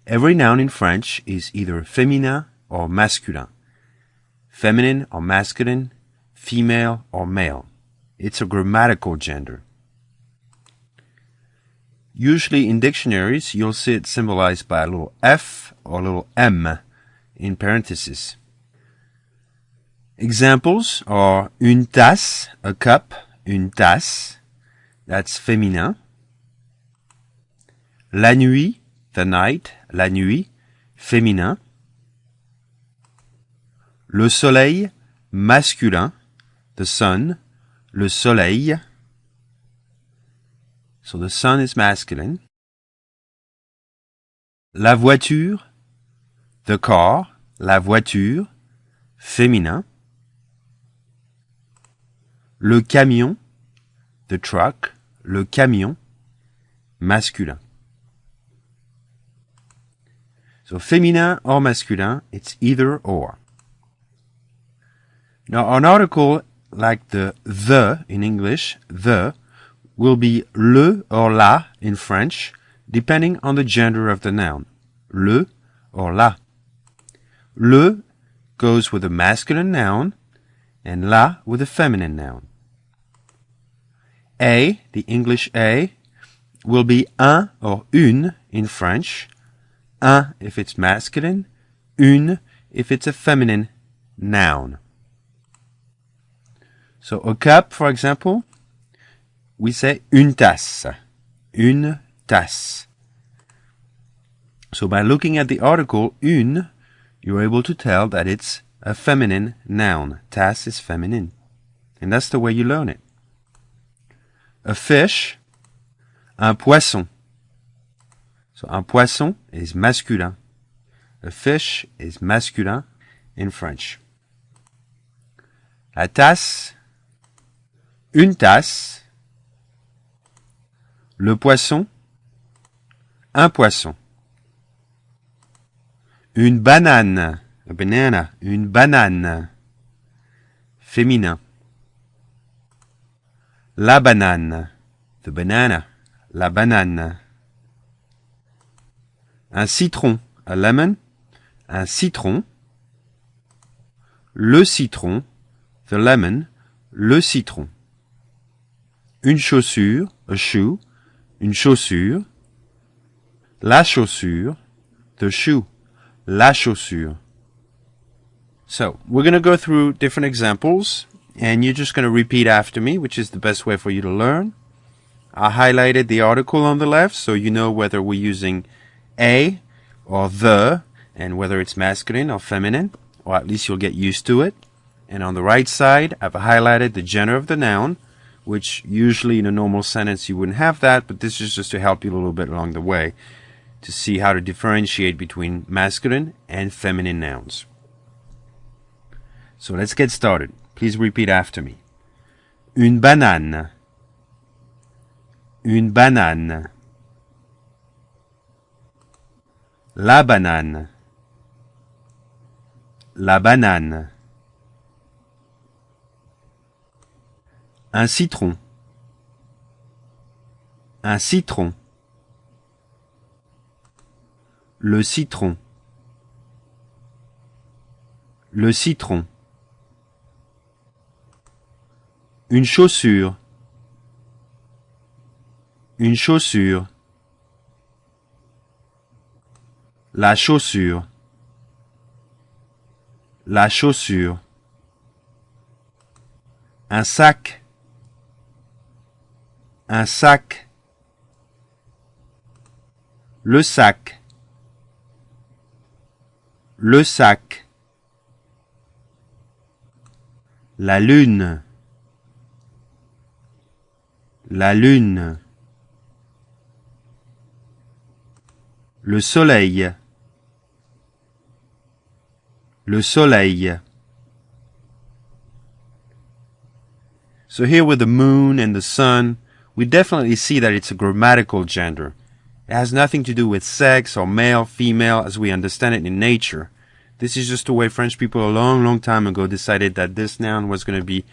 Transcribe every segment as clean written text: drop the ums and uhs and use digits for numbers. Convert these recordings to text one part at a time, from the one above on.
Every noun in French is either féminin or masculin. Feminine or masculine, female or male. It's a grammatical gender. Usually in dictionaries, you'll see it symbolized by a little F or a little M in parentheses. Examples are une tasse, a cup, une tasse, that's féminin. La nuit, the night, la nuit, féminin. Le soleil, masculin, the sun, le soleil. So the sun is masculine. La voiture, the car, la voiture, féminin. Le camion, the truck, le camion, masculin. So féminin or masculin, it's either or. Now an article like the in English, the, will be le or la in French, depending on the gender of the noun. Le or la. Le goes with a masculine noun, and la with a feminine noun. A, the English A, will be un or une in French. Un if it's masculine, une if it's a feminine noun. So a cup, for example, we say une tasse. Une tasse. So by looking at the article une, you're able to tell that it's a feminine noun. Tasse is feminine. And that's the way you learn it. A fish, un poisson. So un poisson is masculin. A fish is masculin in French. La tasse, une tasse. Le poisson, un poisson. Une banane, a banana, une banane. Féminin. La banane, the banana, la banane. Un citron, a lemon, un citron. Le citron, the lemon, le citron. Une chaussure, a shoe, une chaussure. La chaussure, the shoe, la chaussure. So, we're going to go through different examples, and you're just going to repeat after me, which is the best way for you to learn. I highlighted the article on the left, so you know whether we're using a or the, and whether it's masculine or feminine, or at least you'll get used to it. And on the right side, I've highlighted the gender of the noun, which usually in a normal sentence you wouldn't have that, but this is just to help you a little bit along the way to see how to differentiate between masculine and feminine nouns. So let's get started. Please repeat after me. Une banane. Une banane. La banane. La banane. Un citron. Un citron. Le citron. Le citron. Une chaussure. Une chaussure. La chaussure. La chaussure. Un sac. Un sac. Le sac. Le sac. La lune. La lune. Le soleil. Le soleil. So here with the moon and the sun, we definitely see that it's a grammatical gender. It has nothing to do with sex or male, female, as we understand it in nature. This is just the way French people a long, long time ago decided that this noun was going to be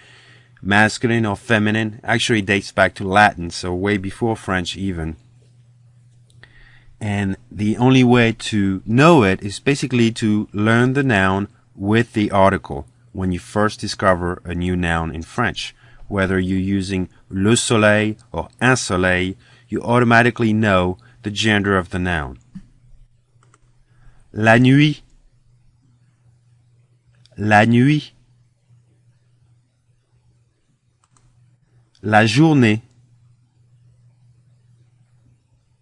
masculine or feminine. Actually, it dates back to Latin, so way before French even. And the only way to know it is basically to learn the noun with the article when you first discover a new noun in French. Whether you're using le soleil or un soleil, you automatically know the gender of the noun. La nuit. La nuit. La journée.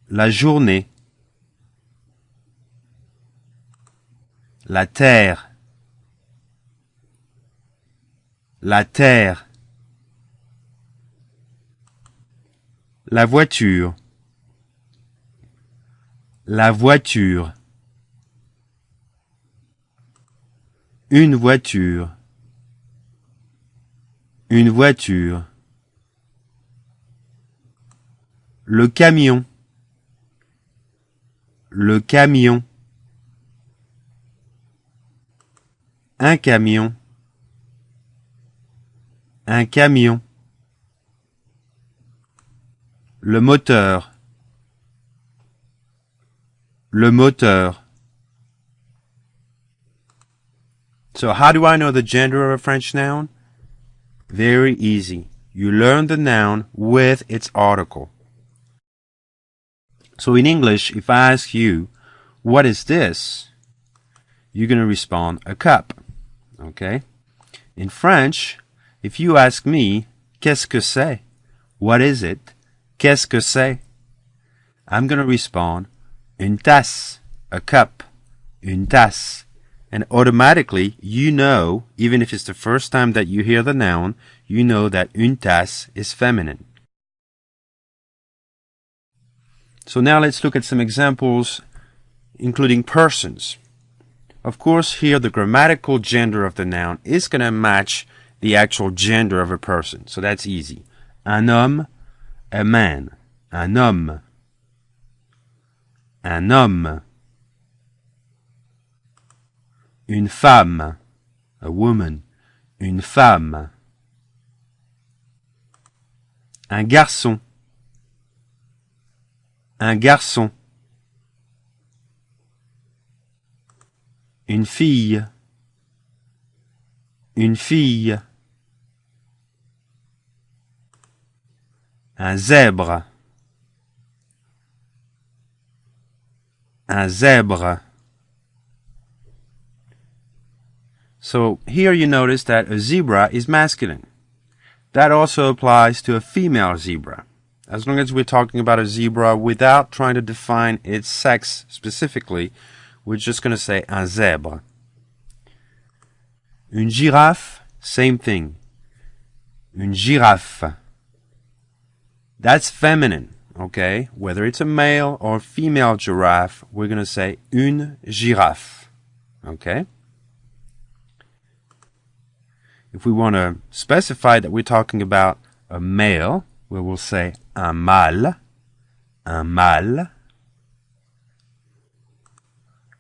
La journée. La terre. La terre. La voiture. La voiture. Une voiture. Une voiture. Le camion. Le camion. Un camion. Un camion. Le moteur. Le moteur. So how do I know the gender of a French noun? Very easy. You learn the noun with its article. So in English, if I ask you, what is this? You're going to respond, a cup. Okay? In French, if you ask me, qu'est-ce que c'est? What is it? Qu'est-ce que c'est? I'm going to respond, une tasse, a cup, une tasse. And automatically, you know, even if it's the first time that you hear the noun, you know that une tasse is feminine. So now let's look at some examples, including persons. Of course, here the grammatical gender of the noun is going to match the actual gender of a person. So that's easy. Un homme, a man. Un homme. Un homme. Une femme, a woman. Une femme. Un garçon. Un garçon. Une fille. Une fille. Un zèbre. Un zèbre. So here you notice that a zebra is masculine. That also applies to a female zebra. As long as we're talking about a zebra without trying to define its sex specifically, we're just going to say un zèbre. Une girafe, same thing. Une girafe. That's feminine, okay? Whether it's a male or female giraffe, we're going to say une girafe, okay? If we want to specify that we're talking about a male, we will say un mâle, un mâle.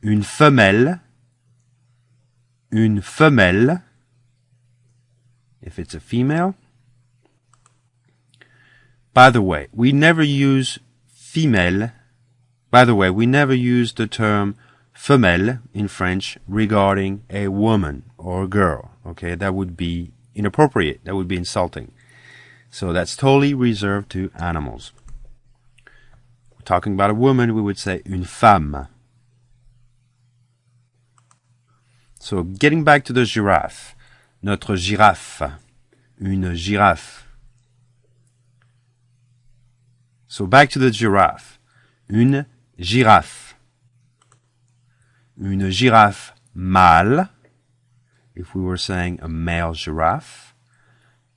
Une femelle, une femelle, if it's a female. By the way, we never use femelle. By the way, we never use the term femelle in French regarding a woman or a girl. Okay, that would be inappropriate. That would be insulting. So that's totally reserved to animals. We're talking about a woman, we would say une femme. So getting back to the giraffe. Notre girafe. Une girafe. So back to the giraffe. Une girafe. Une girafe mâle. If we were saying a male giraffe.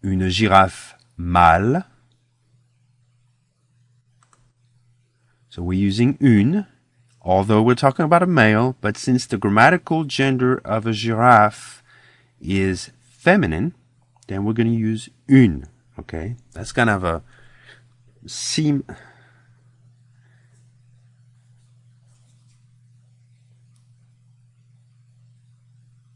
Une girafe mâle. So we're using une, although we're talking about a male, but since the grammatical gender of a giraffe is feminine, then we're going to use une, okay? That's kind of a seem...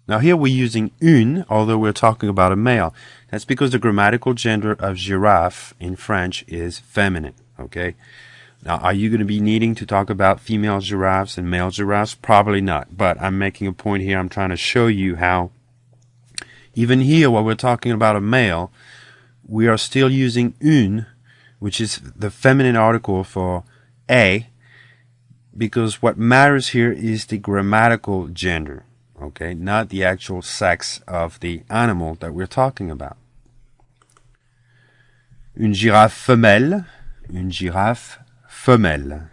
Now here we're using une, although we're talking about a male. That's because the grammatical gender of giraffe in French is feminine, okay? Now, are you going to be needing to talk about female giraffes and male giraffes? Probably not, but I'm making a point here. I'm trying to show you how, even here, while we're talking about a male, we are still using une, which is the feminine article for a, because what matters here is the grammatical gender, okay, not the actual sex of the animal that we're talking about. Une girafe femelle, une girafe femelle.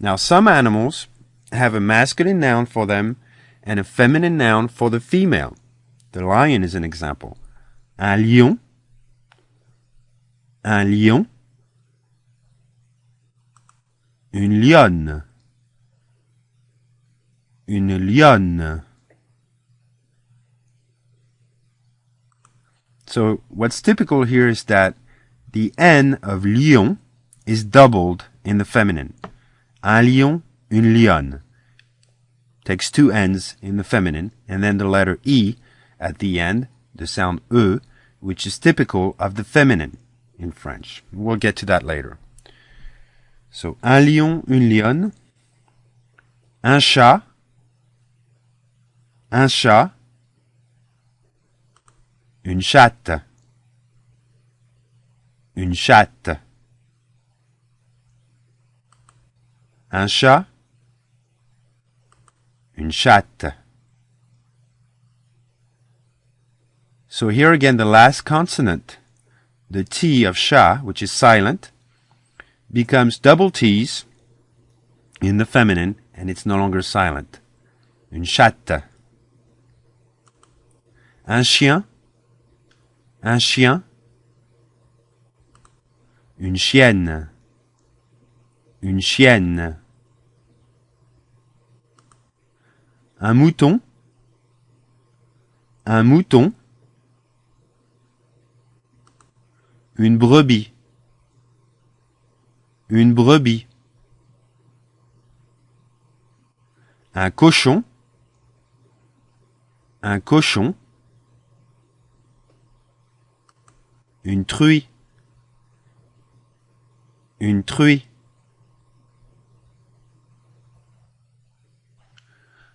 Now, some animals have a masculine noun for them and a feminine noun for the female. The lion is an example. Un lion. Un lion. Une lionne. Une lionne. So what's typical here is that the N of lion is doubled in the feminine. Un lion, une lionne. Takes two N's in the feminine, and then the letter E at the end, the sound E, which is typical of the feminine in French. We'll get to that later. So, un lion, une lionne. Un chat. Un chat. Une chatte. Une chatte. Un chat. Une chatte. So here again the last consonant, the T of chat, which is silent, becomes double T's in the feminine, and it's no longer silent. Une chatte. Un chien. Un chien. Une chienne. Une chienne. Un mouton. Un mouton. Une brebis. Une brebis. Un cochon. Un cochon. Une truie. Une truie.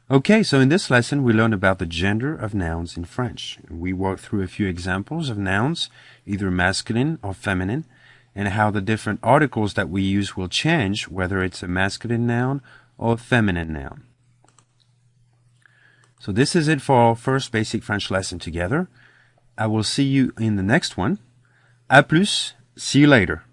Okay, so in this lesson we learned about the gender of nouns in French. We walked through a few examples of nouns, either masculine or feminine, and how the different articles that we use will change, whether it's a masculine noun or a feminine noun. So this is it for our first basic French lesson together. I will see you in the next one. À plus, see you later.